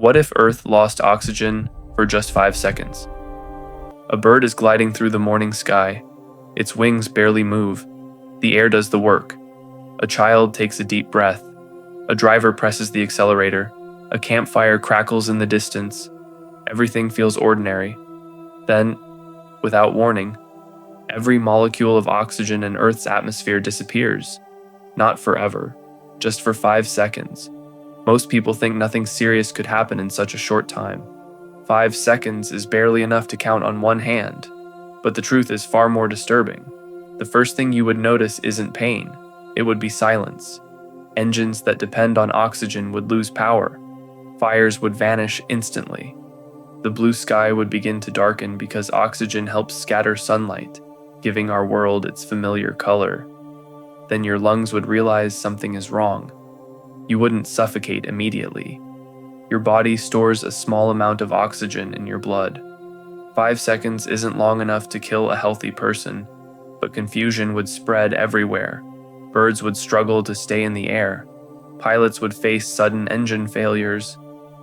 What if Earth lost oxygen for just 5 seconds? A bird is gliding through the morning sky. Its wings barely move. The air does the work. A child takes a deep breath. A driver presses the accelerator. A campfire crackles in the distance. Everything feels ordinary. Then, without warning, every molecule of oxygen in Earth's atmosphere disappears. Not forever, just for 5 seconds. Most people think nothing serious could happen in such a short time. 5 seconds is barely enough to count on one hand, but the truth is far more disturbing. The first thing you would notice isn't pain, it would be silence. Engines that depend on oxygen would lose power. Fires would vanish instantly. The blue sky would begin to darken because oxygen helps scatter sunlight, giving our world its familiar color. Then your lungs would realize something is wrong. You wouldn't suffocate immediately. Your body stores a small amount of oxygen in your blood. 5 seconds isn't long enough to kill a healthy person, but confusion would spread everywhere. Birds would struggle to stay in the air. Pilots would face sudden engine failures.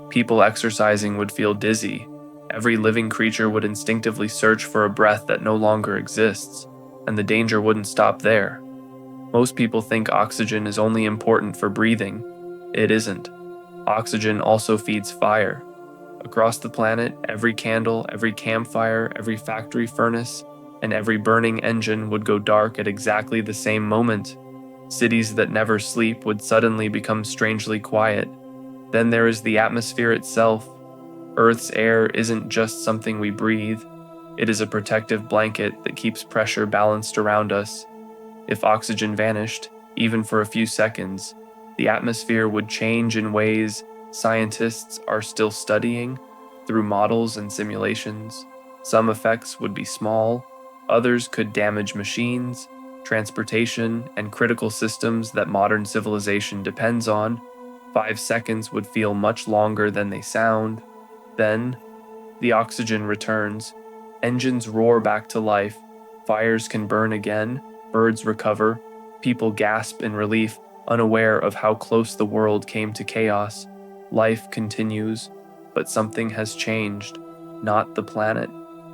People exercising would feel dizzy. Every living creature would instinctively search for a breath that no longer exists, and the danger wouldn't stop there. Most people think oxygen is only important for breathing. It isn't. Oxygen also feeds fire. Across the planet, every candle, every campfire, every factory furnace, and every burning engine would go dark at exactly the same moment. Cities that never sleep would suddenly become strangely quiet. Then there is the atmosphere itself. Earth's air isn't just something we breathe. It is a protective blanket that keeps pressure balanced around us. If oxygen vanished, even for a few seconds, the atmosphere would change in ways scientists are still studying through models and simulations. Some effects would be small, others could damage machines, transportation, and critical systems that modern civilization depends on. 5 seconds would feel much longer than they sound. Then, the oxygen returns. Engines roar back to life. Fires can burn again. Birds recover. People gasp in relief, unaware of how close the world came to chaos. Life continues, but something has changed. Not the planet.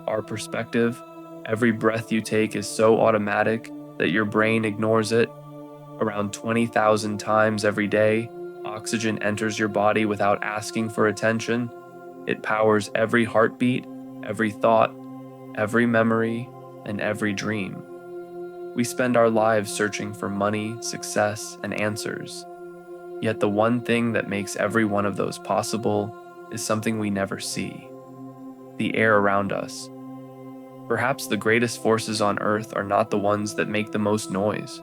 Our perspective. Every breath you take is so automatic that your brain ignores it. Around 20,000 times every day, oxygen enters your body without asking for attention. It powers every heartbeat, every thought, every memory, and every dream. We spend our lives searching for money, success, and answers. Yet the one thing that makes every one of those possible is something we never see: the air around us. Perhaps the greatest forces on Earth are not the ones that make the most noise.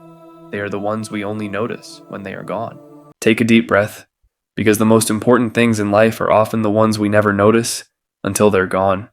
They are the ones we only notice when they are gone. Take a deep breath, because the most important things in life are often the ones we never notice until they're gone.